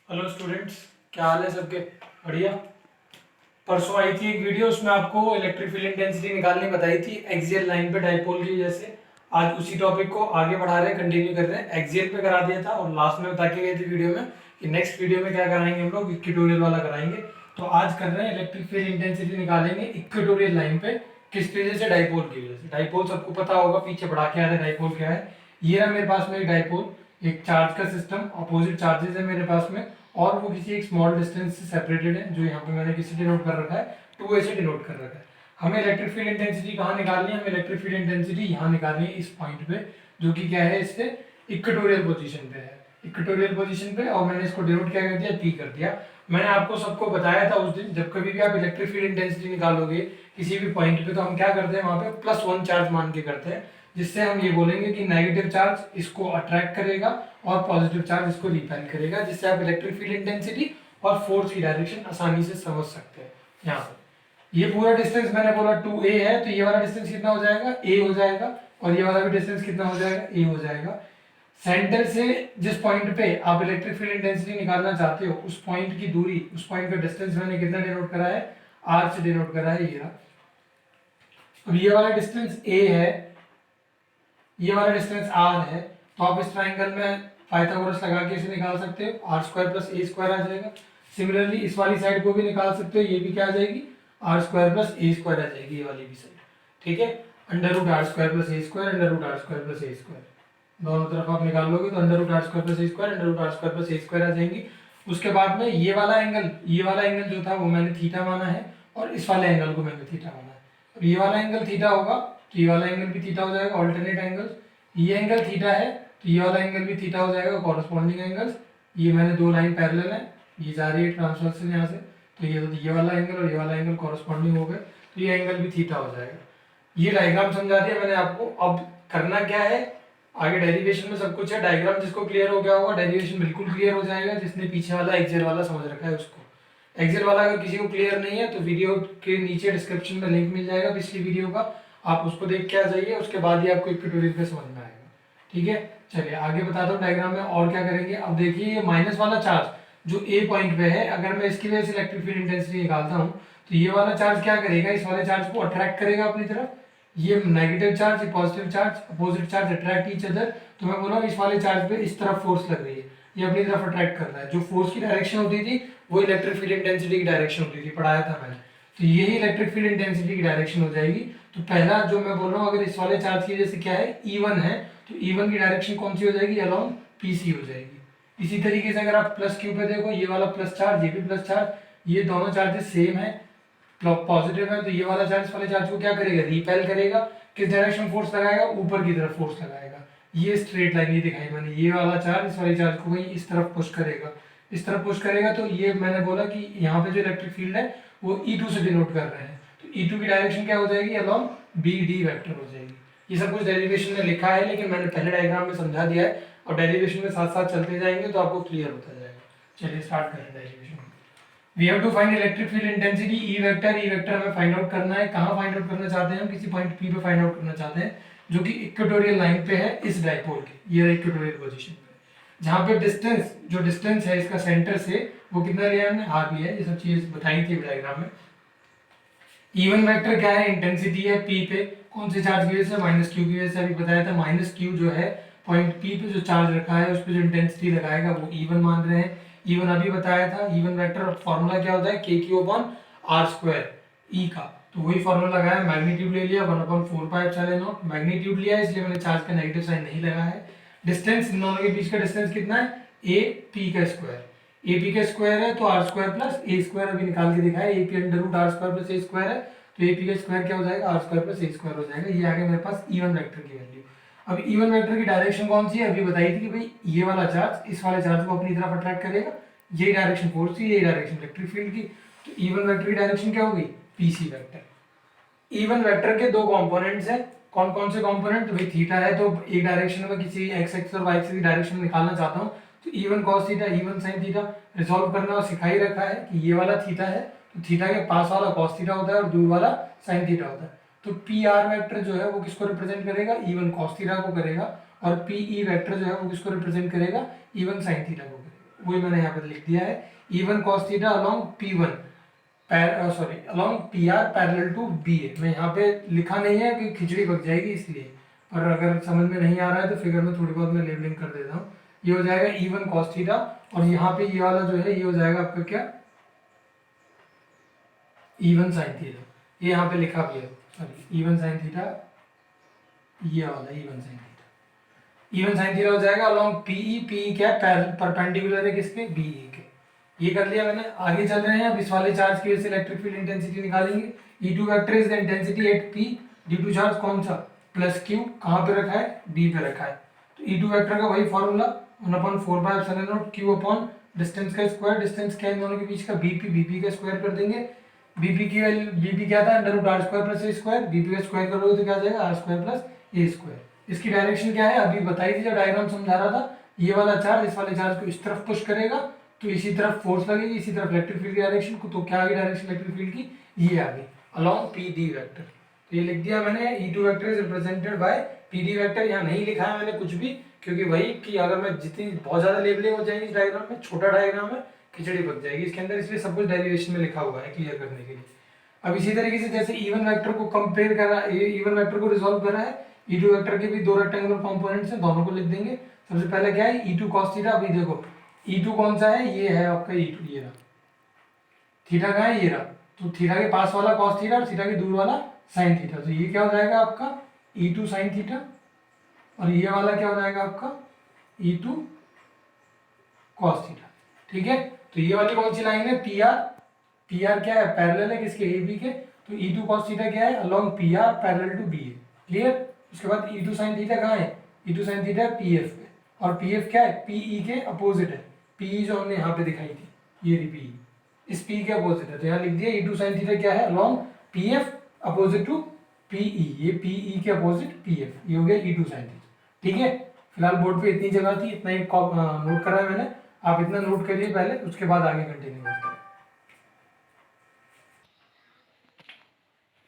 Hello students, क्या हाल है सबके? बढ़िया। परसों आई थी एक वीडियो, उसमें आपको इलेक्ट्रिक फील्ड इंटेंसिटी निकालनी बताई थी एक्सियल लाइन पे डाइपोल की वजह से। आज उसी टॉपिक को आगे बढ़ा रहे हैं, कंटिन्यू कर रहे हैं। एक्सियल पे करा दिया था और लास्ट में बता के गए थे वीडियो में कि नेक्स्ट वीडियो में क्या कराएंगे, हम लोग इक्वेटोरियल वाला कराएंगे। तो आज कर रहे हैं इलेक्ट्रिक फील्ड इंटेंसिटी निकालेंगे इक्वेटोरियल लाइन पे। किस वजह से? डाइपोल की वजह से। डाइपोल सबको पता होगा, पीछे बढ़ा के आ रहा है डाइपोल क्या है। ये रहा मेरे पास में एक डाइपोल, एक चार्ज का सिस्टम, अपोजिट चार्जेस है मेरे पास में, और वो किसी एक स्मॉल डिस्टेंस से सेपरेटेड है, जो यहाँ पे मैंने किसी डिनोट कर रखा है, 2a से डिनोट कर रखा है। हमें इलेक्ट्रिक फील्ड इंटेंसिटी कहाँ निकालनी है? हमें इलेक्ट्रिक फील्ड इंटेंसिटी यहाँ निकालनी है, इस पॉइंट पे, जो कि क्या है, इससे इक्वेटोरियल पोजीशन पे है। इक्वेटोरियल पोजीशन पे, और मैंने इसको डिनोट क्या कर दिया? पी कर दिया। मैंने आपको सबको बताया था उस दिन, जब कभी भी आप इलेक्ट्रिक फील्ड इंटेंसिटी निकालोगे किसी भी पॉइंट पे, तो हम क्या करते हैं, वहां पे +1 चार्ज मान के करते हैं, जिससे हम ये बोलेंगे कि नेगेटिव चार्ज इसको अट्रैक्ट करेगा और पॉजिटिव चार्ज इसको रिपेल करेगा, जिससे आप इलेक्ट्रिक फील्ड इंटेंसिटी और फोर्स की डायरेक्शन आसानी से समझ सकते हैं। यहाँ पे ये पूरा डिस्टेंस मैंने बोला 2a है, तो ये वाला डिस्टेंस कितना हो जाएगा? a हो जाएगा। और ये वाला भी डिस्टेंस कितना हो जाएगा? a हो जाएगा। सेंटर से जिस पॉइंट पे आप इलेक्ट्रिक फील्ड इंटेंसिटी निकालना चाहते हो, उस पॉइंट की दूरी, उस पॉइंट का डिस्टेंस मैंने कितना डिनोट करा है? r से डिनोट करा है, ये रहा। अब ये वाला डिस्टेंस a है, ये वाला डिस्टेंस r है, तो आप इस ट्राइंगल में पाइथागोरस लगा के इसे निकाल सकते हो, r² + a² आ जाएगा। सिमिलरली इस वाली साइड को भी निकाल सकते हो, ये भी क्या आ जाएगी? r² + a² आ जाएगी, ये वाली भी साइड। ठीक है, √r² + a² √r² + a², दोनों तरफ आप निकाल लोगे तो √r² + a² √r² + a² आ जाएंगी। उसके बाद में ये वाला एंगल जो था वो मैंने थीटा माना है, और इस वाले एंगल को मैंने थीटा माना है। अब ये वाला एंगल थीटा होगा तो ये वाला एंगल भी थीटा हो जाएगा, ऑल्टरनेट एंगल। ये एंगल थीटा है तो ये वाला एंगल भी थीटा हो जाएगा, कॉरस्पॉन्डिंग एंगल्स। ये मैंने दो लाइन पैरेलल है, ये जा रही है ट्रांसवर्सल यहाँ से, तो ये वाला एंगल और ये वाला एंगल कॉरस्पॉन्डिंग हो गए, तो ये एंगल भी थीटा हो जाएगा। ये डायग्राम समझा दिया मैंने आपको। अब करना क्या है, आगे डेरिवेशन में सब कुछ है। डायग्राम जिसको क्लियर हो गया होगा, डेरिवेशन बिल्कुल क्लियर हो जाएगा, जिसने पीछे वाला एक्सियल वाला समझ रखा है उसको। एक्सेल वाला अगर किसी को क्लियर नहीं है तो वीडियो के नीचे डिस्क्रिप्शन में लिंक मिल जाएगा पिछली वीडियो का, आप उसको देख के आ जाइए, उसके बाद ही आपको इक्वेटोरियल पे समझ में आएगा। ठीक है, चलिए आगे बताता हूँ डायग्राम में और क्या करेंगे। अब देखिए, ये माइनस वाला चार्ज जो ए पॉइंट पे है, अगर मैं इसकी वजह से इलेक्ट्रिक फील्ड इंटेंसिटी निकालता हूँ, तो ये वाला चार्ज क्या करेगा? इस वाले चार्ज को अट्रैक्ट करेगा अपनी तरफ। ये नेगेटिव चार्ज, ये positive charge, opposite charge attract each other. तो मैं बोला इस वाले चार्ज पे इस तरफ फोर्स लग रही है, ये अपनी तरफ अट्रैक्ट कर रहा है। जो फोर्स की डायरेक्शन होती थी वो इलेक्ट्रिक फील्ड इंटेंसिटी की डायरेक्शन होती थी, पढ़ाया था मैंने। तो यही इलेक्ट्रिक फील्ड इंटेंसिटी की डायरेक्शन हो जाएगी। तो पहला जो मैं बोल रहा हूँ, अगर इस वाले चार्ज की वजह से क्या है, E1 है, तो E1 की डायरेक्शन कौन सी हो जाएगी? अलोंग PC हो जाएगी। इसी तरीके से अगर आप प्लस क्यू पे देखो, ये वाला प्लस चार्ज, ये भी प्लस चार्ज, ये दोनों चार्जेस सेम है, पॉजिटिव है, तो ये वाला चार्ज वाले चार्ज को क्या करेगा? रिपेल करेगा। किस डायरेक्शन फोर्स लगाएगा? ऊपर की तरफ फोर्स लगाएगा। ये स्ट्रेट लाइन ये दिखाई मैंने, ये वाला चार्ज इस वाले चार्ज को वही इस तरफ पुश करेगा, इस तरफ पुश करेगा। तो ये मैंने बोला कि यहाँ पे जो इलेक्ट्रिक फील्ड है वो E2 से डिनोट कर रहे हैं, तो E2 की डायरेक्शन क्या हो जाएगी? अलोंग BD वेक्टर हो जाएगी। ये सब कुछ डेरिवेशन में लिखा है, लेकिन मैंने पहले डायग्राम में समझा दिया है, और डेरिवेशन में साथ साथ चलते जाएंगे तो आपको क्लियर होता जाएगा। चलिए स्टार्ट करें derivation. We have to find electric field intensity E vector हमें फाइंड आउट करना है। कहाँ फाइंड आउट करना चाहते हैं? हम किसी पॉइंट P पे फाइंड आउट करना चाहते हैं, जो कि इक्वेटोरियल लाइन पे है इस डाइपोल की, ये इक्वेटोरियल पोजीशन पे, जहाँ पे डिस्टेंस, जो डिस्टेंस है इसका सेंटर से, वो कितना लिया हमने? r लिया है। ये सब चीज बताई थी डायग्राम में। E1 वेक्टर क्या है? इंटेंसिटी है P पे, कौन से चार्ज की वजह से? -q की वजह से। अभी बताया था -q जो है पॉइंट P पे जो चार्ज रखा है, उस पर जो इंटेंसिटी लगाएगा वो E1 मान रहे हैं। E1 अभी बताया था। E1 वेक्टर फॉर्मूला क्या होता है? KQ/r², E का, तो वही फॉर्मूला लगाया, मैग्नीट्यूड ले लिया 1/4πε0। मैग्नीट्यूड लिया इसलिए मैंने चार्ज का नेगेटिव साइन नहीं लगा है। डिस्टेंस, इन दोनों के बीच का डिस्टेंस कितना है? AP का स्क्वायर, AP का स्क्वायर है तो r² + a² अभी निकाल के दिखाया, AP √r² + a² है, तो AP का स्क्वायर क्या हो जाएगा? r² + a² हो जाएगा। ये आ गया मेरे पास E1 वेक्टर की वैल्यू। अब E1 वेक्टर की डायरेक्शन कौन सी है? अभी बताई थी कि भाई ये वाला चार्ज इस वाले चार्ज को अपनी तरफ अट्रैक्ट करेगा, यही डायरेक्शन फोर्स की, यही डायरेक्शन इलेक्ट्रिक फील्ड की। तो E1 वेक्टर की डायरेक्शन क्या होगी? PC vector. E1 वेक्टर के दो कंपोनेंट्स हैं, कौन कौन से कंपोनेंट? तो भाई थीटा है, तो एक डायरेक्शन में किसी x एक्सिस और y एक्सिस की डायरेक्शन निकालना चाहता हूँ, तो E1 cos theta, E1 sin theta resolve करना, और सिखा ही रखा है कि ये वाला थीटा है, तो थीटा के पास वाला cos थीटा होता है और दूर वाला sin थीटा होता है। तो PR वेक्टर जो है वो किसको रिप्रेजेंट करेगा? E1 cos थीटा को करेगा, और PE वेक्टर जो है वो किसको रिप्रेजेंट करेगा? E1 sin थीटा को करेगा। वही मैंने यहाँ पे लिख दिया है। E1 cos theta along P1 along PR parallel to BA। मैं यहाँ पे लिखा नहीं है कि खिचड़ी पक जाएगी इसलिए, और अगर समझ में नहीं आ रहा है तो फिगर में थोड़ी बहुत मैं लेबलिंग कर देता हूँ। ये हो जाएगा E1 cos थीटा, और यहाँ पे ये वाला जो है ये हो जाएगा आपका क्या, E1 sin थीटा। ये यहाँ पे लिखा भी है, सॉरी E1 sin थीटा, ये वाला E1 sin theta, E1 sin theta हो जाएगा अलॉन्ग PE क्या परपेंडिकुलर है किसके, BE के। ये कर लिया मैंने। आगे चल रहे हैं, अब इस वाले चार्ज की वजह से इलेक्ट्रिक फील्ड इंटेंसिटी निकालेंगे। E2 vector is the intensity at P due to charge कौन सा, प्लस Q, कहाँ पे रखा है, B पे रखा है। तो E2 वेक्टर का वही फॉर्मूला 1/4πε0 Q अपॉन डिस्टेंस का स्क्वायर, डिस्टेंस क्या है इन दोनों के बीच का, BP का स्क्वायर कर देंगे। BP क्या था, √r² प्लस a², BP का स्क्वायर करोगे तो क्या आ जाएगा, r² प्लस a²। इसकी डायरेक्शन क्या है, अभी बताई थी जब डायग्राम समझा रहा था। ये वाला चार्ज इस वाले चार्ज को इस तरफ पुश करेगा तो इसी तरफ फोर्स लगेगी, इसी तरफ इलेक्ट्रिक फील्ड की डायरेक्शन को, तो क्या आ गई डायरेक्शन इलेक्ट्रिक फील्ड की, ये आ गई अलॉन्ग PD वेक्टर। तो ये लिख दिया मैंने, E2 vector is represented by PD vector. यहाँ नहीं लिखा है मैंने कुछ भी, क्योंकि वही कि अगर मैं जितनी बहुत ज्यादा लेबलिंग हो जाएगी इस डायग्राम में, छोटा डायग्राम है खिचड़ी पक जाएगी इसके अंदर, इसलिए सब कुछ डेरिवेशन में लिखा हुआ है क्लियर करने के लिए। अब इसी तरीके से जैसे E1 वेक्टर को कंपेयर करा, E1 वेक्टर को रिजॉल्व करा है, E2 वेक्टर के भी दो रेक्टेंगुलर कंपोनेंट्स हैं, दोनों को लिख देंगे। सबसे पहले क्या है, E2 cos थीटा। अभी देखो E2 कौन सा है, ये है आपका E2, ये रहा। थीटा कहाँ है, ये रहा। तो थीटा के पास वाला cos थीटा और थीटा के दूर वाला sin थीटा। तो ये क्या हो जाएगा आपका E2 sin थीटा, और ये वाला क्या हो जाएगा आपका E2 cos थीटा। ठीक है, तो ये वाली कौन सी लाइन है, PR क्या है, पैरेलल है किसके, AB के। तो E2 cos थीटा क्या है, along PR parallel to BA। Clear. उसके बाद E2 sin थीटा कहाँ है, E2 sin थीटा PF पे, और PF क्या है, PE के अपोजिट है। PE जो हमने यहाँ पे दिखाई थी, ये रही PE, इस P के अपोजिट है। तो यहाँ लिख दिया E2 sin थीटा क्या है, along PF opposite to PE। ये PE के अपोजिट PF, ये हो गया E2 sin थीटा। ठीक है, फिलहाल बोर्ड पे इतनी जगह थी, इतना ही नोट करा है मैंने, आप इतना नोट करिए पहले, उसके बाद आगे कंटिन्यू करते हैं।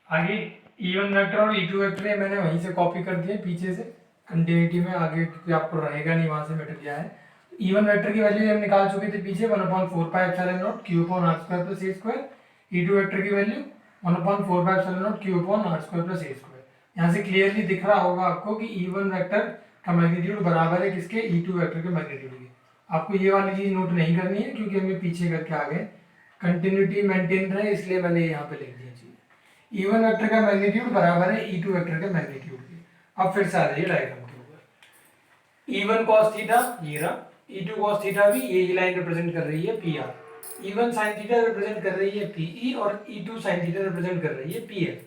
आगे E1 वेक्टर और E2 वेक्टर मैंने वहीं से कॉपी कर दिए पीछे से कंटिन्यूटी में आगे, क्योंकि आपको रहेगा नहीं, वहां से मिट गया है। E1 वेक्टर की वैल्यू हम निकाल चुके थे पीछे 1/4πε0 Q/r² plus a²। E2 vector की वैल्यू 1/4πε0 Q/r² प्लस a²। यहाँ से क्लियरली दिख रहा होगा आपको कि E1 वेक्टर का मैग्नीट्यूड बराबर है किसके, E2 वेक्टर के मैग्नीट्यूड के। आपको ये वाली चीज नोट नहीं करनी है क्योंकि हमें पीछे करके आ गए, कंटिन्यूटी मेंटेन रहे, इसलिए मैंने यहाँ पे लिख दिया चीज। E1 वेक्टर का मैग्नीट्यूड बराबर है E2 वेक्टर के मैग्नीट्यूड के। अब फिर से आ जाइए डायग्राम के ऊपर। E1 cos थीटा ये रहा, E2 cos थीटा भी यही लाइन रिप्रेजेंट कर रही है PR। E1 sin theta represent कर रही है PE, और E2 sin थीटा रिप्रेजेंट कर रही है PF।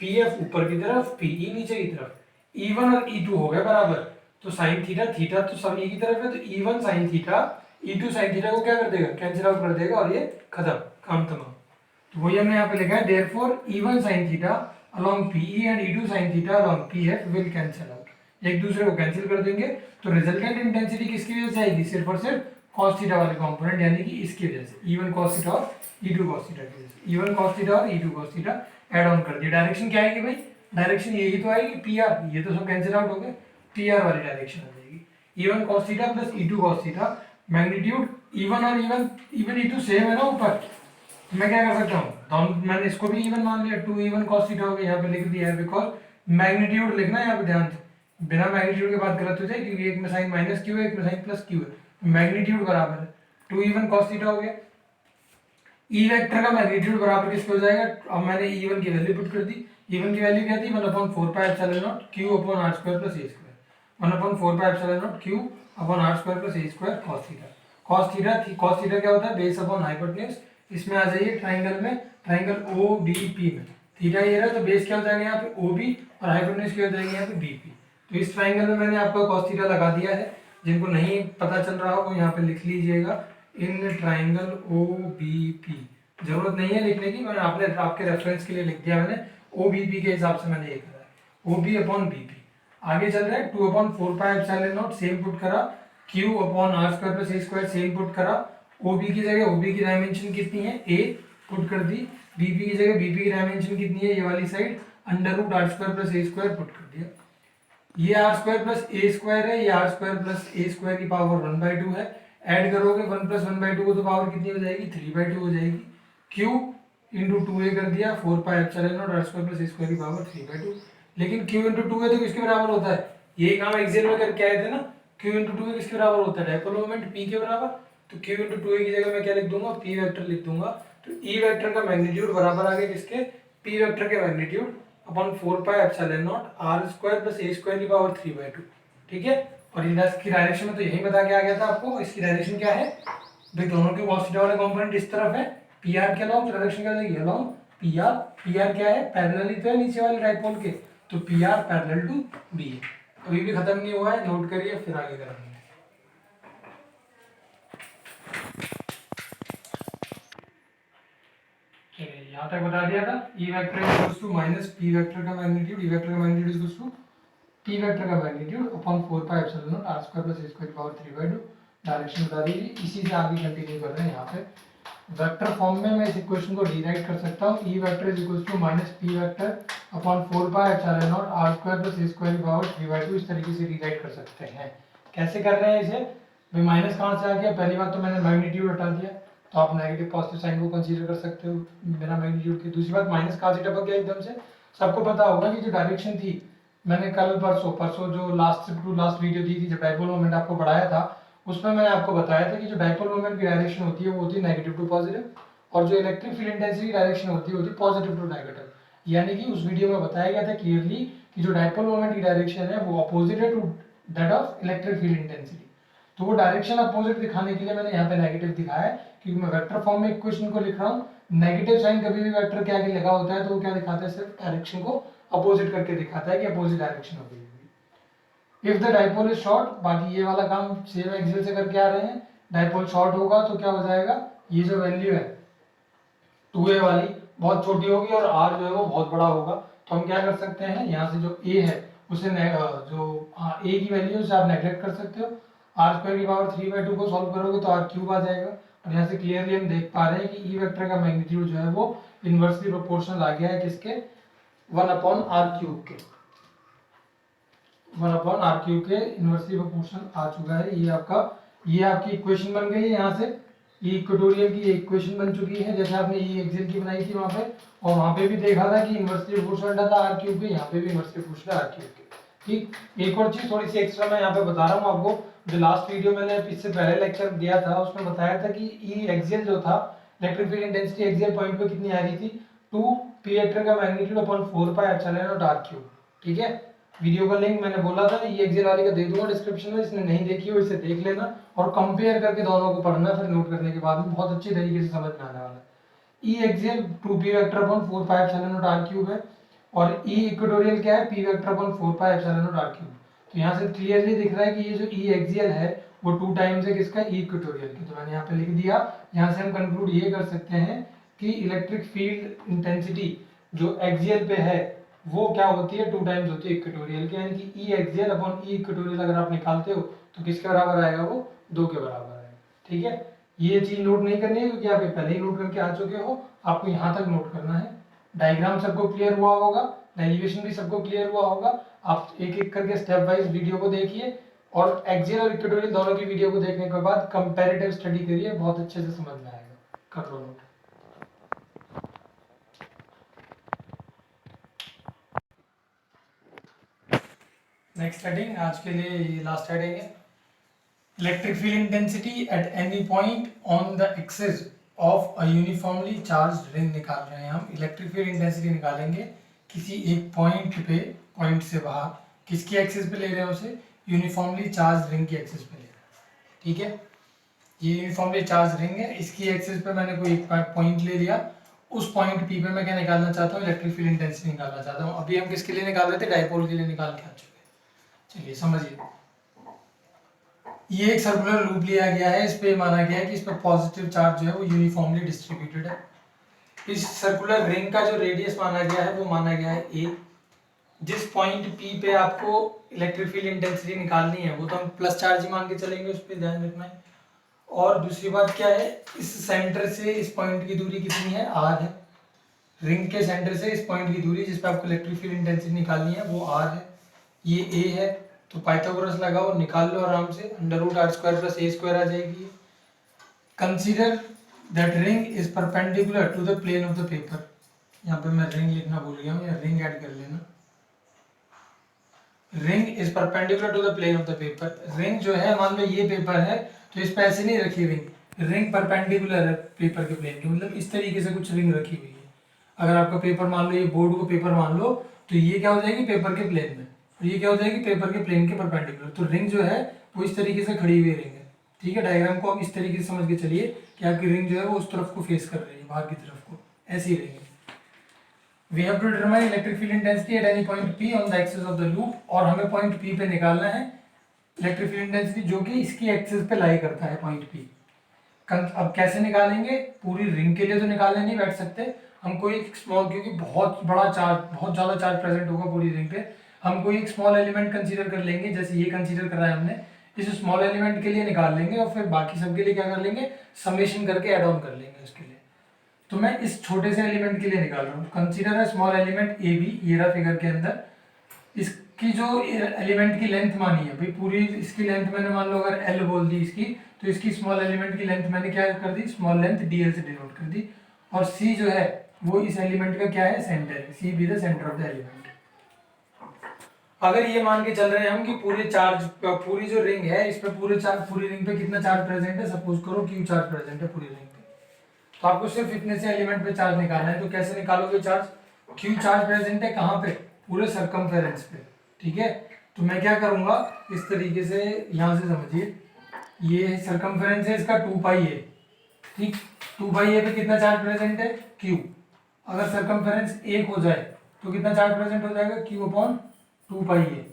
PF ऊपर की तरफ, PE नीचे की तरफ। E1 और E2 हो गए बराबर, तो sin थीटा, थीटा तो सब एक ही तरफ है, तो E1 sin theta E2 sin theta को क्या कर देगा, कैंसिल आउट कर देगा, और ये खत्म, काम तमाम। तो वही हमने यहाँ पे लिखा है, therefore E1 sin theta along PE and E2 sin theta along PF will cancel out. एक दूसरे को कैंसिल कर देंगे, तो रिजल्टेंट इंटेंसिटी किसकी वजह से आएगी, सिर्फ और सिर्फ cos थीटा वाले कंपोनेंट, यानी कि इसकी वजह से E1 cos थीटा और E2 cos थीटा की वजह से। E1 cos थीटा और E2 cos theta add on कर दिया। डायरेक्शन क्या आएगी भाई, डायरेक्शन यही तो आएगी PR, ये तो सब कैंसिल आउट हो गए, PR वाली डायरेक्शन आ जाएगी। E1 cos theta plus E2 cos theta, magnitude E1 और E1 E2 सेम है ना ऊपर, मैं क्या कर सकता हूँ, मैंने इसको भी E1 मान लिया, 2E1 cos थीटा हो गया, यहाँ पे लिख दिया है, बिकॉज मैग्नीट्यूड लिखना है यहाँ पे ध्यान से, बिना मैग्नीट्यूड के बात गलत हो जाए, क्योंकि एक में साइन माइनस क्यू है, एक में साइन प्लस क्यू है, मैग्नीट्यूड बराबर है 2E1 cos थीटा हो गया। E वेक्टर का मैग्नीट्यूड बराबर किसके हो जाएगा, अब मैंने E1 की वैल्यू पुट कर दी। E1 की वैल्यू क्या थी, 1/4πε0 Q/r² plus a², 1/4πε0 Q/r² plus a² cos theta क्या होता है, बेस अपॉन हाइपोटेन्यूज। इसमें आ जाइए ट्राइंगल में, ट्राइंगल OBP में थीटा ये रहा, तो बेस क्या हो जाएगा यहाँ पे OB, और हाइपोटेन्यूज क्या हो जाएगी यहाँ पे BP। तो इस ट्राइंगल में मैंने आपको cos थीटा लगा दिया है, जिनको नहीं पता चल रहा हो वो यहाँ पे लिख लीजिएगा, इन ट्राइंगल OBP। जरूरत नहीं है लिखने की, मैंने आपके रेफरेंस के लिए लिख दिया मैंने, OBP के हिसाब से मैंने ये करा है, OB/BP। आगे चल रहा है 2/4πε0 सेम पुट करा, Q/r² plus a² same put करा। OB की जगह OB की डायमेंशन कितनी है, A पुट कर दी। BP की जगह BP की डायमेंशन कितनी है, ये वाली side, √r² plus a² put कर दिया। ये r² प्लस a² है, ये r² प्लस a² की पावर 1/2 है, ऐड करोगे 1+1/2 को तो पावर कितनी हो जाएगी, 3/2 हो जाएगी। क्यू इंटू 2a कर दिया 4πε0 r² + a² की पावर 3/2। लेकिन q इंटू 2a तो किसके बराबर होता है, यही काम एक्सेल में करके आए थे ना, q इंटू 2a किसके बराबर होता है, डायपोल मोमेंट p के बराबर। तो q इंटू 2a की जगह मैं क्या लिख दूंगा, p वेक्टर लिख दूंगा। तो e वेक्टर का मैग्नीट्यूड बराबर आ गया किसके, p वेक्टर के मैग्नीट्यूड अपॉन 4πε0 r² + a² की पावर 3/2। ठीक है, और इसकी डायरेक्शन में तो यही बता के आ गया था आपको। इसकी डायरेक्शन क्या है भाई, दोनों के cos थीटा वाले कंपोनेंट इस तरफ है, पी आर के अलाउंग डायरेक्शन क्या जाएगी, along P R. P R क्या है, पैरेलल ही तो है नीचे वाले डायपोल के, तो P R parallel to B है। अभी भी खत्म नहीं हुआ है, नोट करिए फिर आगे करेंगे। चलिए यहाँ तक बता दिया था। E vector equals to minus P vector का मैग्नीट्यूड, ई वेक्टर का magnitude equals to P vector का मैग्नीट्यूड अपॉन 4πε0 r² + a² की पावर 3/2। डायरेक्शन बता दीजिए, इसी से आगे कंटिन्यू कर रहे हैं। यहाँ पे वेक्टर फॉर्म में मैं इस इक्वेशन को रीराइट कर सकता हूँ, E vector is equals to minus P vector upon 4πε0 r² + a² की पावर 3/2। इस तरीके से रीराइट कर सकते हैं। कैसे कर रहे हैं इसे भाई, माइनस कहाँ से आ गया, पहली बात तो मैंने मैग्नीट्यूड हटा दिया, तो आप नेगेटिव पॉजिटिव साइन को कंसीडर कर सकते हो बिना मैग्नीट्यूड के। दूसरी बात, माइनस कहाँ से टपक गया एकदम से, सबको पता होगा कि जो डायरेक्शन थी, मैंने कल परसों जो लास्ट वीडियो दी थी, जब डायपोल मोमेंट आपको पढ़ाया था, उसमें मैंने आपको बताया था कि जो डायपोल मोमेंट की डायरेक्शन होती है वो होती है नेगेटिव टू पॉजिटिव, और जो इलेक्ट्रिक फील्ड इंटेंसिटी डायरेक्शन होती है पॉजिटिव टू नेगेटिव। यानी कि उस वीडियो में बताया गया था क्लियरली कि जो डायपोल मोमेंट की डायरेक्शन है वो अपोजिट है to that of electric field intensity. तो वो डायरेक्शन अपोजिट दिखाने के लिए मैंने यहाँ पे नेगेटिव दिखाया है, क्योंकि मैं वेक्टर फॉर्म में इक्वेशन को लिख रहा हूँ। नेगेटिव साइन कभी भी वेक्टर के आगे लगा होता है तो वो क्या दिखाता है, सिर्फ डायरेक्शन को अपोजिट करके दिखाता है कि अपोजिट डायरेक्शन होगी। If the dipole is short, बाकी ये वाला काम सेम एक्सियल से करके आ रहे हैं। डायपोल शॉर्ट होगा तो क्या हो जाएगा, ये जो वैल्यू है 2a वाली बहुत छोटी होगी और r जो है वो बहुत बड़ा होगा। तो हम क्या कर सकते हैं, यहाँ से जो a है उसे जो a की वैल्यू उसे आप नेगलेक्ट कर सकते हो। r² की पावर 3/2 को सॉल्व करोगे तो r³ आ जाएगा। और यहाँ से क्लियरली हम देख पा रहे हैं कि ई वेक्टर का मैग्नीट्यूड जो है वो इनवर्सली प्रोपोर्शनल आ गया है किसके, 1/r³ के, 1/r³ के इनवर्सली प्रोपोर्शनल आ चुका है। ये आपकी इक्वेशन बन गई है। यहाँ से ये इक्वेटोरियल की इक्वेशन बन चुकी है, जैसे आपने ये एक्सियल की बनाई थी वहाँ पे, और वहाँ पे भी देखा था कि इनवर्सली प्रोपोर्शनल था r³ के, यहाँ पे भी इनवर्सली प्रोपोर्शनल r³ के। ठीक, एक और चीज थोड़ी सी एक्स्ट्रा मैं यहाँ पे बता रहा हूँ आपको। जो लास्ट वीडियो मैंने इससे पहले लेक्चर दिया था उसमें बताया था कि ई एक्सियल जो था, electric field intensity axial point पे कितनी आ रही थी, 2 पी वेक्टर का मैग्नीट्यूड अपॉन 4πε0 r³। ठीक है, वीडियो का लिंक मैंने बोला था ये एक्सेल वाले का दे दूंगा डिस्क्रिप्शन में, जिसने नहीं देखी हो इसे देख लेना और कंपेयर करके दोनों को पढ़ना, फिर नोट करने के बाद में बहुत अच्छी तरीके से समझ में आने वाला है। ई Excel 2p vector upon 4πε0 r³ है, और ई इक्वेटोरियल क्या है, p वेक्टर अपॉन 4πε0 r³। तो यहाँ से क्लियरली दिख रहा है कि ये जो ई एक्सियल है वो 2 टाइम्स है किसका, ई इक्वेटोरियल की। तो मैंने यहाँ पे लिख दिया। यहाँ से हम कंक्लूड ये कर सकते हैं कि इलेक्ट्रिक फील्ड इंटेंसिटी जो एक्सियल पे है वो क्या होती है, 2 टाइम्स होती है इक्वेटोरियल के, यानी कि ई एक्सियल अपॉन ई इक्वेटोरियल अगर आप निकालते हो तो किसके बराबर आएगा, वो 2 के बराबर आएगा। ठीक है, ये चीज नोट नहीं करनी है क्योंकि आप ये पहले ही नोट करके आ चुके हो, आपको यहाँ तक नोट करना है। डायग्राम सबको क्लियर हुआ होगा, डेरिवेशन भी सबको क्लियर हुआ होगा। आप एक एक करके स्टेप वाइज वीडियो को देखिए, और एक्सियल और इक्वेटोरियल दोनों की वीडियो को देखने के बाद कंपैरेटिव स्टडी करिए, बहुत अच्छे से समझ में आएगा। कर लो नोट। नेक्स्ट हेडिंग आज के लिए ये लास्ट हेडिंग है, electric field intensity at any point on the axis of a uniformly charged ring निकाल रहे हैं हम। इलेक्ट्रिक फील्ड इंटेंसिटी निकालेंगे किसी एक पॉइंट पे, पॉइंट से बाहर, किसकी एक्सिस पे ले रहे हैं उसे, यूनिफॉर्मली चार्ज रिंग की एक्सिस पे ले रहे हैं। ठीक है, ये यूनिफॉर्मली चार्ज रिंग है, इसकी एक्सिस पे मैंने कोई एक पॉइंट ले लिया, उस पॉइंट पी पे मैं क्या निकालना चाहता हूँ, इलेक्ट्रिक फील्ड इंटेंसिटी निकालना चाहता हूँ। अभी हम किसके लिए निकाल रहे थे, डायपोल के लिए निकाल के आ चुके हैं। चलिए समझिए, ये एक सर्कुलर लूप लिया गया है, इस पे माना गया है कि इस पर पॉजिटिव चार्ज जो है वो यूनिफॉर्मली डिस्ट्रीब्यूटेड है। इस सर्कुलर रिंग का जो रेडियस माना गया है वो माना गया है a। जिस पॉइंट P पे आपको इलेक्ट्रिक फील्ड इंटेंसिटी निकालनी है वो तो हम प्लस चार्ज ही मान के चलेंगे, उस पर ध्यान रखना है। और दूसरी बात क्या है, इस सेंटर से इस पॉइंट की दूरी कितनी है, r है। रिंग के सेंटर से इस पॉइंट की दूरी जिस पे आपको इलेक्ट्रिक फील्ड इंटेंसिटी निकालनी है वो r है, ये a है। तो पाइथागोरस लगाओ, निकाल लो आराम से, √r² + a² आ जाएगी। Consider that ring is perpendicular to the plane of the paper. यहाँ पे मैं रिंग लिखना भूल गया हूँ, या रिंग ऐड कर लेना। Ring is perpendicular to the plane of the paper. Ring जो है, मान लो ये पेपर है तो इस पे ऐसे नहीं रखी रिंग, रिंग परपेंडिकुलर है पेपर के प्लेन के, मतलब इस तरीके से कुछ रिंग रखी हुई है। अगर आपका पेपर मान लो, ये बोर्ड को पेपर मान लो, तो ये क्या हो जाएगी पेपर के प्लेन में, और ये क्या हो जाएगी पेपर के प्लेन के परपेंडिकुलर। तो रिंग जो है वो इस तरीके से खड़ी हुई रिंग है, ठीक है। डायग्राम को आप इस तरीके से समझ के चलिए कि आपकी रिंग जो है वो उस तरफ को फेस कर रही है, बाहर की तरफ को, ऐसी रिंग है। We have to determine electric field intensity at any point P on the axis of the loop, और हमें पॉइंट P पे निकालना है इलेक्ट्रिक फील्ड इंटेंसिटी जो कि इसकी एक्सिस पे लाई करता है पॉइंट P। अब कैसे निकालेंगे, पूरी रिंग के लिए तो निकालने नहीं बैठ सकते हम, कोई एक स्मॉल, क्योंकि बहुत बड़ा चार्ज, बहुत ज़्यादा चार्ज प्रेजेंट होगा पूरी रिंग पे, हम कोई एक स्मॉल एलिमेंट कंसीडर कर लेंगे, जैसे ये कंसीडर करा है हमने, इस स्मॉल एलिमेंट के लिए निकाल लेंगे, और फिर बाकी सब के लिए क्या कर लेंगे, समेशन करके एड ऑन कर लेंगे उसके लिए। तो मैं इस छोटे से एलिमेंट के लिए निकाल रहा हूँ। कंसीडर है स्मॉल एलिमेंट ए बी, ये रहा फिगर के अंदर। इसकी जो एलिमेंट की लेंथ मानी है भाई, पूरी इसकी लेंथ मैंने मान लो अगर एल बोल दी इसकी, तो इसकी स्मॉल एलिमेंट की लेंथ मैंने क्या कर दी, स्मॉल लेंथ डीएल से डिनोट कर दी। और सी जो है वो इस एलिमेंट का क्या है, सेंटर है, C be the centre of the element. अगर ये मान के चल रहे हैं हम कि पूरे चार्ज, पूरी जो रिंग है इस पे पूरे चार्ज, पूरी रिंग पे कितना चार्ज प्रेजेंट है, सपोज करो क्यू चार्ज प्रेजेंट है पूरी रिंग पे, तो आपको सिर्फ इतने से एलिमेंट पे चार्ज निकालना है। तो कैसे निकालोगे चार्ज, क्यू चार्ज प्रेजेंट है कहाँ पे, पूरे सर्कमफेरेंस पे, ठीक है। तो मैं क्या करूंगा, इस तरीके से, यहाँ से समझिए, ये सर्कमफेरेंस है इसका 2 पाई है, ठीक। 2 पाई है पे कितना चार्ज प्रेजेंट है, क्यू। अगर सर्कमफेरेंस 1 हो जाए तो कितना चार्ज प्रेजेंट हो जाएगा, क्यू अपॉन 2 पाई है।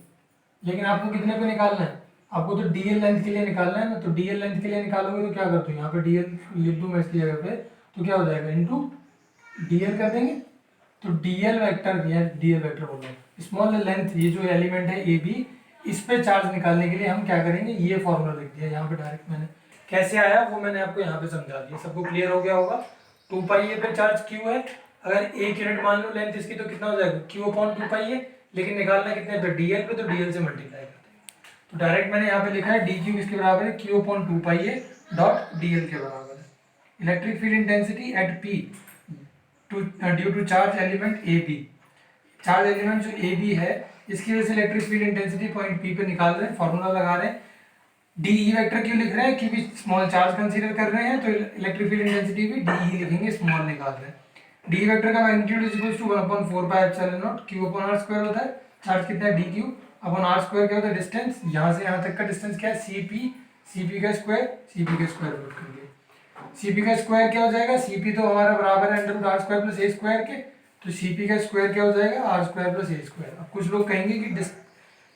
लेकिन आपको कितने पे निकालना है, आपको तो डीएल लेंथ के लिए निकालना है ना, तो डीएल लेंथ के लिए निकालोगे तो क्या करते हो, यहाँ पे डीएल लिख दूँ मैं इसकी जगह पे, तो क्या हो जाएगा, इनटू डीएल कर देंगे। तो डीएल वेक्टर, या डीएल वेक्टर बोल रहा हूँ, स्मॉल लेंथ, ये जो एलिमेंट है ए बी, इस पे चार्ज निकालने के लिए हम क्या करेंगे, ये फॉर्मूला लिख दिया यहाँ पे डायरेक्ट मैंने। कैसे आया वो मैंने आपको यहाँ पे समझा दिया, सबको क्लियर हो गया होगा। 2 पाई ए पे चार्ज क्यू है, अगर 1 यूनिट मान लो लेंथ इसकी, तो कितना हो जाएगा, क्यू अपॉन 2 पाई है। लेकिन निकालना कितने पे, डीएल पे, तो डीएल से मल्टीप्लाई करते हैं। तो डायरेक्ट मैंने यहाँ पे लिखा है डी क्यू किसके बराबर है, क्यू अपॉन 2 पाई है डॉट डीएल के बराबर है। Electric field intensity at P due to charge element A B, charge element जो ए बी है इसकी वजह से electric field intensity point P पे निकाल रहे हैं, फॉर्मूला लगा रहे हैं। डी ई वेक्टर क्यों लिख रहे हैं, क्योंकि स्मॉल चार्ज कंसीडर कर रहे हैं, तो इलेक्ट्रिक फील्ड इंटेंसिटी भी डी ई लिखेंगे, स्मॉल निकाल रहे हैं। डी वेक्टर का magnitude is equal to 1/4 pi epsilon nought Q upon R square होता है। चार्ज कितना है, D Q upon R square क्या होता है, डिस्टेंस, यहाँ से यहाँ तक का डिस्टेंस क्या है, सी पी का स्क्वायर, सी पी का स्क्वायर रूट कर दिया। सी पी का स्क्वायर क्या हो जाएगा, सी पी तो हमारा बराबर है under root R square plus A square के, तो सी पी का स्क्वायर क्या हो जाएगा, R square plus A square. अब कुछ लोग कहेंगे कि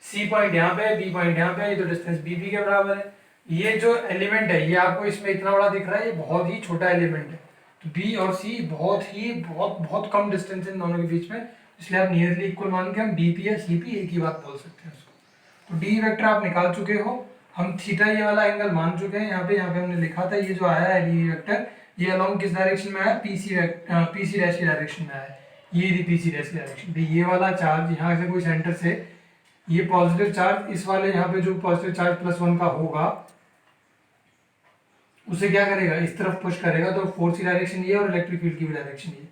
सी पॉइंट यहाँ पे है, बी पॉइंट यहाँ पे है, तो डिस्टेंस बी बी के बराबर है। ये जो एलिमेंट है ये आपको इसमें इतना बड़ा दिख रहा है, ये बहुत ही छोटा एलिमेंट है, तो बी और सी बहुत बहुत कम डिस्टेंस है इन दोनों के बीच में, इसलिए आप नियरली इक्वल मान के हम बी पी या सी पी एक ही बात बोल सकते हैं उसको। तो डी वेक्टर आप निकाल चुके हो, हम थीटा ये वाला एंगल मान चुके हैं। यहाँ पे हमने लिखा था, ये जो आया है डी वेक्टर, ये अलोंग किस डायरेक्शन में आया, पीसी डैश की डायरेक्शन में आया, ये पीसी डैश की डायरेक्शन। ये वाला चार्ज यहाँ से कोई सेंटर से, ये पॉजिटिव चार्ज इस वाले यहाँ पे जो पॉजिटिव चार्ज +1 का होगा उसे क्या करेगा, इस तरफ पुश करेगा, तो फोर्स की डायरेक्शन ये और इलेक्ट्रिक फील्ड की भी डायरेक्शन ये,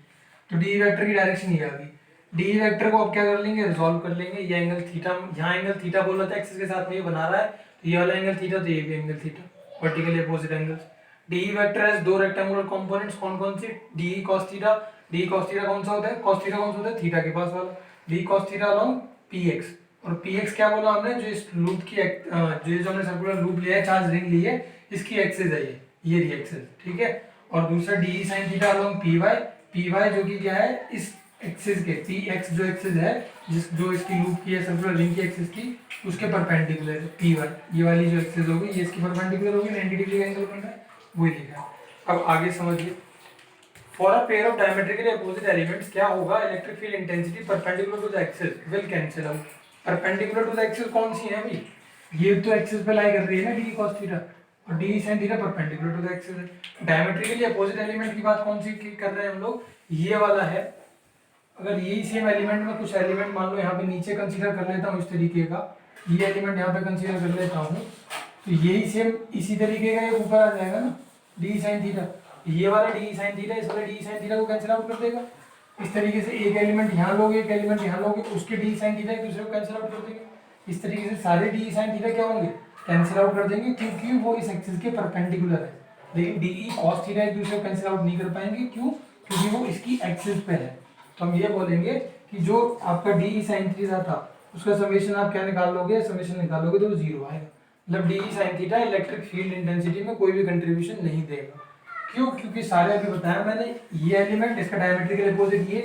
तो डी वेक्टर की डायरेक्शन ये आ गई। डी वेक्टर को अब क्या कर लेंगे, रिजॉल्व कर लेंगे। ये एंगल थीटा, यहाँ एंगल थीटा बोल रहा था एक्सिस के साथ में ये बना रहा है, तो ये वाला एंगल थीटा, तो ये भी angle theta, vertically opposite angles. D vector has दो रेक्टेंगुलर कंपोनेंट्स, कौन कौन से, D cos theta. D cos theta कौन सा होता है, cos थीटा कौन सा होता है, थीटा के पास वाला, D cos theta along px। और px क्या बोला हमने, जो इस लूप की जो हमने सर्कुलर लूप लिया है, चार्ज रिंग ली है, इसकी एक्सिस है ये एक्सिस, ठीक है। और दूसरा D sin theta along py जो कि क्या है, इस एक्सिस के px जो एक्सिस है, जो इसकी लूप की है सर्कुलर रिंग की एक्सिस की, उसके परपेंडिकुलर है py, ये वाली जो एक्सिस होगी ये इसकी परपेंडिकुलर होगी, 90 डिग्री का एंगल बन रहा है, वही लिखा है। अब आगे समझिए, for a pair of diametrically opposite elements क्या होगा, electric field intensity perpendicular to the axis will cancel out. Perpendicular to the axis कौन सी है भाई, ये तो एक्सिस पे लाई कर रही है ना डी cos थीटा, और D sin theta perpendicular to the axis है। डायमेट्रिकली अपोजिट एलिमेंट की बात कौन सी कर रहे हैं हम लोग, ये वाला है। अगर यही सेम एलिमेंट में कुछ एलिमेंट मान लो यहाँ पे नीचे कंसीडर कर लेता हूँ इस तरीके का, ये एलिमेंट यहाँ पे कंसीडर कर लेता हूँ, तो यही सेम इसी तरीके का ये ऊपर आ जाएगा ना, डी साइन थीटा, ये वाला डी साइन थीटा इस वाले डी साइन थीटा को कैंसिल आउट कर देगा। इस तरीके से एक एलिमेंट यहाँ लोगे, एक एलिमेंट यहाँ लोगे, उसके डी साइन थीटा एक दूसरे को कैंसिल आउट कर देंगे। इस तरीके से सारे डी साइन थीटा क्या होंगे, कैंसिल आउट कर देंगे, क्योंकि वो इस एक्सिस के परपेंडिकुलर है। लेकिन डी कॉस थीटा एक दूसरे को कैंसिल आउट नहीं कर पाएंगे, क्यों, क्योंकि वो इसकी एक्सिस पे है। तो हम ये बोलेंगे कि जो आपका डी साइन थीटा था उसका समेशन आप क्या निकाल लोगे, समेशन निकालोगे तो वो जीरो आएगा। मतलब D sine theta electric field intensity में कोई भी कंट्रीब्यूशन नहीं देगा। क्यों, क्योंकि सारे अभी बताया मैंने, ये एलिमेंट इसका डायमेट्रिकल अपोजिट ये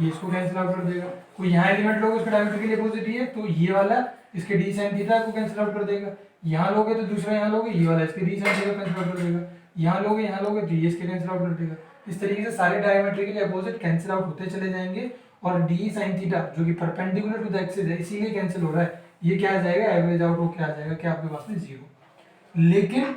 इसको कैंसिल आउट कर देगा। कोई यहाँ एलिमेंट लोगे उसका डायमेट्रिकल अपोजिट ये, तो ये वाला इसके डी साइन थीटा को कैंसिल आउट कर देगा। यहाँ लोगे तो दूसरा यहाँ लोगे, ये वाला इसके D sine theta cancel out कर देगा। यहाँ लोगे तो ये इसके कैंसिल आउट कर देगा। इस तरीके से सारे डायमेट्रिकली अपोजिट कैंसिल आउट होते चले जाएंगे और डी साइन थीटा जो कि परपेंडिकुलर टू द एक्सिस है इसीलिए कैंसिल हो रहा है, ये क्या आ जाएगा, एवरेज आउट हो क्या आ जाएगा, क्या आपके पास में जीरो। लेकिन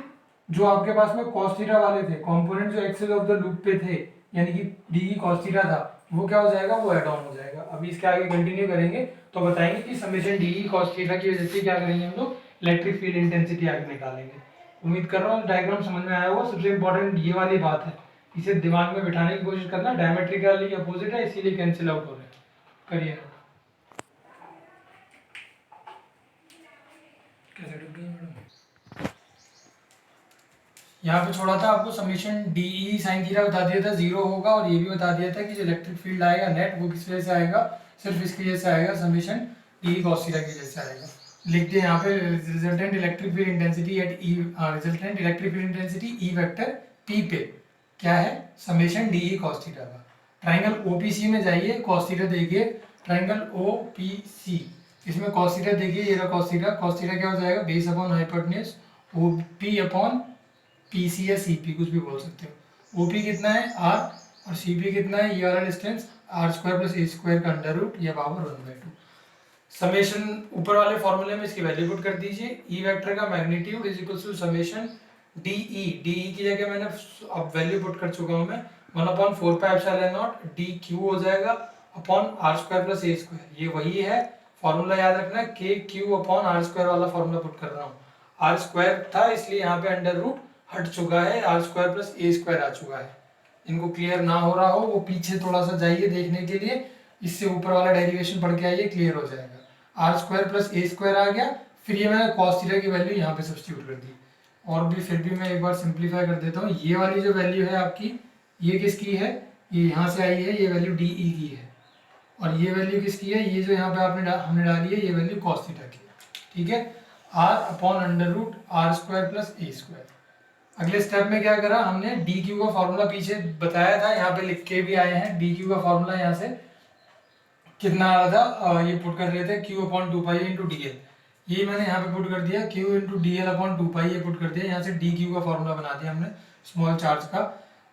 जो आपके पास में cos थीटा वाले थे कंपोनेंट जो एक्सिस ऑफ द लूप पे थे, यानी कि डी cos थीटा था, वो क्या हो जाएगा, वो ऐड ऑन हो जाएगा। अभी इसके आगे कंटिन्यू करेंगे तो बताएंगे कि समेशन डी cos थीटा की वजह से क्या करेंगे हम लोग, इलेक्ट्रिक फील्ड इंटेंसिटी आगे निकालेंगे। उम्मीद कर रहा हूँ डायग्राम समझ में आया होगा। सबसे इंपॉर्टेंट ये वाली बात है, इसे दिमाग में बिठाने की कोशिश करना, डायमेट्रिकली अपोजिट है इसीलिए कैंसिल आउट हो रहे हैं। करिए कैसे डूब गई मैडम। यहाँ पे छोड़ा था आपको summation D E sine theta बता दिया था जीरो होगा, और ये भी बता दिया था कि जो इलेक्ट्रिक फील्ड आएगा नेट वो किस वजह से आएगा, सिर्फ इसकी वजह से आएगा, summation D E cos theta की वजह से आएगा। लिख दिए यहाँ पे resultant electric field intensity eight ई, resultant electric field intensity E vector P पे क्या है, summation D E cos theta का। ट्राइंगल ओपीसी में जाइए, कॉस थीटा देखिए, ट्राइंगल ओपीसी, इसमें कॉस थीटा देखिए, ये रहा कॉस थीटा। कॉस थीटा क्या हो जाएगा, base upon hypotenuse OP upon PC या सीपी कुछ भी बोल सकते हो। ओपी कितना है आर और सीपी कितना है, ये वाला distance R square plus A square का अंडर रूट या पावर 1/2। समेशन ऊपर वाले फॉर्मूले में इसकी वैल्यू पुट कर दीजिए, ई वेक्टर का magnitude is equal to summation DE, DE की जगह मैंने अब वैल्यू पुट कर चुका हूं मैं 1/4 pi epsilon nought D Q हो जाएगा upon R square plus A square. ये वही है फॉर्मूला, याद रखना, K Q upon R square वाला फॉर्मूला पुट कर रहा हूँ। आर स्क्वायर था इसलिए यहाँ पे अंडर रूट हट चुका है, R square plus A square आ चुका है। इनको क्लियर ना हो रहा हो वो पीछे थोड़ा सा जाइए देखने के लिए, इससे ऊपर वाला डेरिवेशन पढ़ के आइए, क्लियर हो जाएगा। R square plus A square आ गया, फिर ये मैंने कॉस थीटा की वैल्यू यहाँ पे सब्स्टिट्यूट कर दी। और भी फिर भी मैं एक बार सिंप्लीफाई कर देता हूँ, ये वाली जो वैल्यू है आपकी, ये किसकी है, ये यहाँ से आई है, ये वैल्यू डी ई की है, और ये वैल्यू किसकी है, ये जो यहाँ पे हमने डाली है, ये वैल्यू कॉस थीटा की है। ठीक है, R upon under root R square plus A square. अगले स्टेप में क्या करा हमने, डी क्यू का फॉर्मूला पीछे बताया था, यहाँ पे लिख के भी आए हैं। डी क्यू का फॉर्मूला यहाँ से कितना आ रहा था, ये पुट कर रहे थे Q upon 2 pi into D L, ये मैंने यहाँ पे पुट कर दिया, Q into D L upon 2 पाई, ये पुट कर दिया। यहाँ से डी क्यू का फॉर्मूला बना दिया हमने स्मॉल चार्ज का,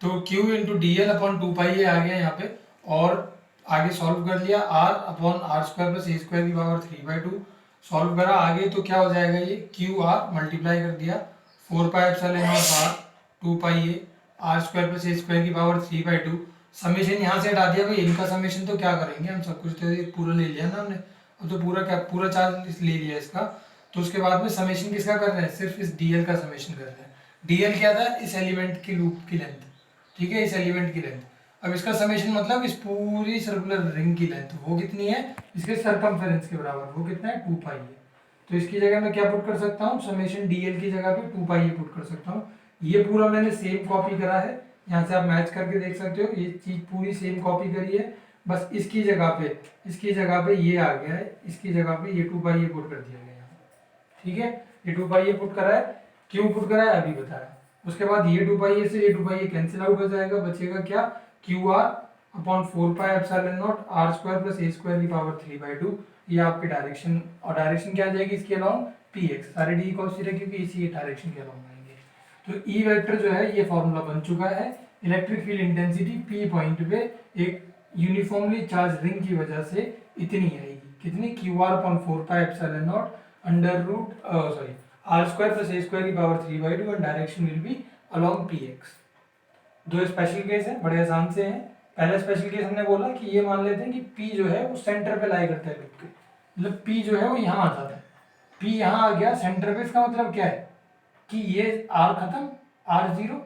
तो Q into D L upon 2 पाई ये आ गया यहाँ पे, और आगे सॉल्व कर लिया, R upon R square plus A square की पावर 3/2 सॉल्व करा आगे, तो क्या हो जाएगा, ये क्यू आर मल्टीप्लाई कर दिया 4 pi epsilon nought R 2 pi A R square plus A square की पावर 3/2। समेशन यहाँ से हटा दिया भाई, इनका समेशन तो क्या करेंगे हम, सब कुछ तो ये पूरा ले लिया ना हमने, अब तो पूरा क्या पूरा चार्ज ले लिया इसका। तो उसके बाद में समेशन किसका कर रहे हैं, सिर्फ इस डीएल का समेशन कर रहे हैं। डीएल क्या था, इस एलिमेंट की लूप की लेंथ, ठीक है, इस एलिमेंट की लेंथ। अब इसका समेशन मतलब इस पूरी सर्कुलर रिंग की लेंथ, वो कितनी है, इसके सरकमफेरेंस के बराबर, वो कितना है 2 पाई है। तो इसकी जगह मैं क्या पुट कर सकता हूँ, समेशन डीएल की जगह पे 2 पाई पुट कर सकता हूँ। ये पूरा मैंने सेम कॉपी करा है, यहाँ से आप मैच करके देख सकते हो, ये चीज पूरी सेम कॉपी करी है, बस इसकी जगह पे ये आ गया है, इसकी जगह पे ये 2 पाई पुट कर दिया गया है। ठीक है, ये 2 पाई पुट करा है, क्यों पुट करा है अभी बताया। उसके बाद ये 2 पाई से ये 2 पाई कैंसिल आउट हो जाएगा, बचेगा क्या, Q R upon 4 pi epsilon nought R square plus A square की पावर 3/2। ये आपकी डायरेक्शन, और डायरेक्शन क्या आ जाएगी इसके अलाउंग पी एक्स, सारे डी कॉस थीटा क्योंकि इसी डायरेक्शन के अलाउंग आएंगे। तो ई वेक्टर जो है ये फॉर्मूला बन चुका है, electric field intensity P point पे एक यूनिफॉर्मली चार्ज रिंग की वजह से इतनी आएगी, कितनी, Q R upon 4 pi epsilon naught under root sorry R square plus A square की power 3/2 and direction will be along P X. दो स्पेशल केस है, बड़े आसान से हैं। पहला स्पेशल केस हमने बोला कि ये मान लेते हैं कि P जो है वो सेंटर पे लाई करता है लूप के, मतलब P जो है वो यहाँ आ जाता है, P यहाँ आ गया सेंटर पे, इसका मतलब क्या है कि ये R खत्म, R0,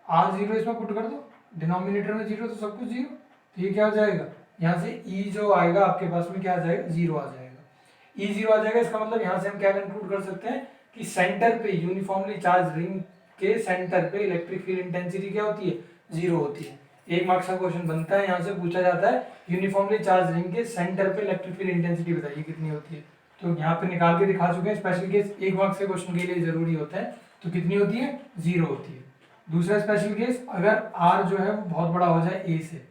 आर जीरो इसमें पुट कर दो, डिनोमिनेटर में जीरो तो सब कुछ जीरो, तो ये क्या हो जाएगा, यहाँ से ई जो आएगा आपके पास में क्या आ जाएगा, जीरो आ जाएगा। ई जीरो आ जाएगा, इसका मतलब यहाँ से हम क्या कंक्लूड कर सकते हैं कि सेंटर पे यूनिफॉर्मली चार्ज रिंग के सेंटर पे इलेक्ट्रिक फील्ड इंटेंसिटी क्या होती है, जीरो होती है। एक मार्क्स का क्वेश्चन बनता है, यहाँ से पूछा जाता है यूनिफॉर्मली चार्ज रिंग के सेंटर पे इलेक्ट्रिक फील्ड इंटेंसिटी बताइए कितनी होती है, तो यहाँ पे निकाल के दिखा चुके हैं। स्पेशल केस एक मार्क्स के क्वेश्चन के लिए जरूरी होता है, तो कितनी होती है, जीरो होती है। दूसरा स्पेशल केस, अगर आर जो है वो बहुत बड़ा हो जाए ए से,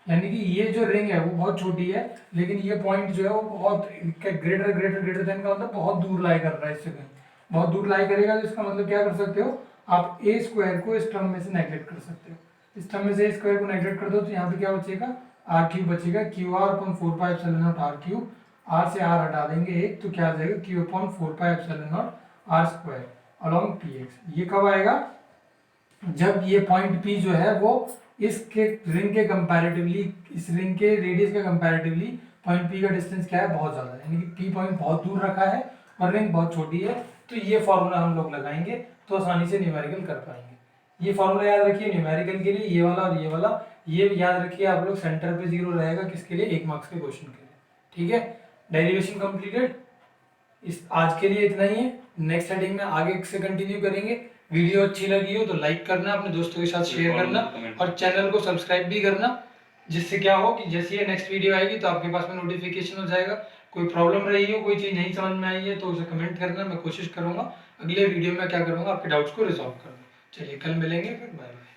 यानी कि ये जो रिंग है वो बहुत छोटी है लेकिन ये पॉइंट जो है वो बहुत ग्रेटर ग्रेटर ग्रेटर देन का मतलब बहुत दूर लाई कर रहा है इससे कहीं, बहुत दूर लाई करेगा, तो इसका मतलब क्या कर सकते हो आप ए स्क्वायर को इस टर्म में से नेगलेक्ट कर सकते हो। इस टर्म में से ए स्क्वायर को नेगलेक्ट कर दो तो यहाँ पे क्या बचेगा, आर क्यूब बचेगा, Q R upon 4 pi epsilon nought R cube, R से आर हटा देंगे एक, तो क्या आ जाएगा Q upon 4 pi epsilon nought R square along P X. ये कब आएगा, जब ये पॉइंट पी जो है वो इसके रिंग के कंपैरेटिवली, इस रिंग के रेडियस के कंपैरेटिवली पॉइंट पी का डिस्टेंस क्या है, बहुत ज़्यादा है, यानी कि पी पॉइंट बहुत दूर रखा है और रिंग बहुत छोटी है, तो ये फॉर्मूला हम लोग लगाएंगे तो आसानी से न्यूमेरिकल कर पाएंगे। ये फॉर्मूला याद रखिए न्यूमेरिकल के लिए, ये वाला और ये वाला, ये याद रखिए आप लोग, सेंटर पे जीरो रहेगा किसके लिए, एक मार्क्स के क्वेश्चन के लिए। ठीक है, डेरिवेशन कंप्लीटेड। इस आज के लिए इतना ही है, नेक्स्ट हेडिंग में आगे से कंटिन्यू करेंगे। वीडियो अच्छी लगी हो तो लाइक करना, अपने दोस्तों के साथ शेयर करना और चैनल को सब्सक्राइब भी करना, जिससे क्या हो कि जैसे ये नेक्स्ट वीडियो आएगी तो आपके पास में नोटिफिकेशन हो जाएगा। कोई प्रॉब्लम रही हो, कोई चीज़ नहीं समझ में आई है तो उसे कमेंट करना, मैं कोशिश करूंगा अगले वीडियो में क्या करूंगा आपके डाउट्स को रिजॉल्व करना। चलिए कल मिलेंगे, फिर बाय बाय।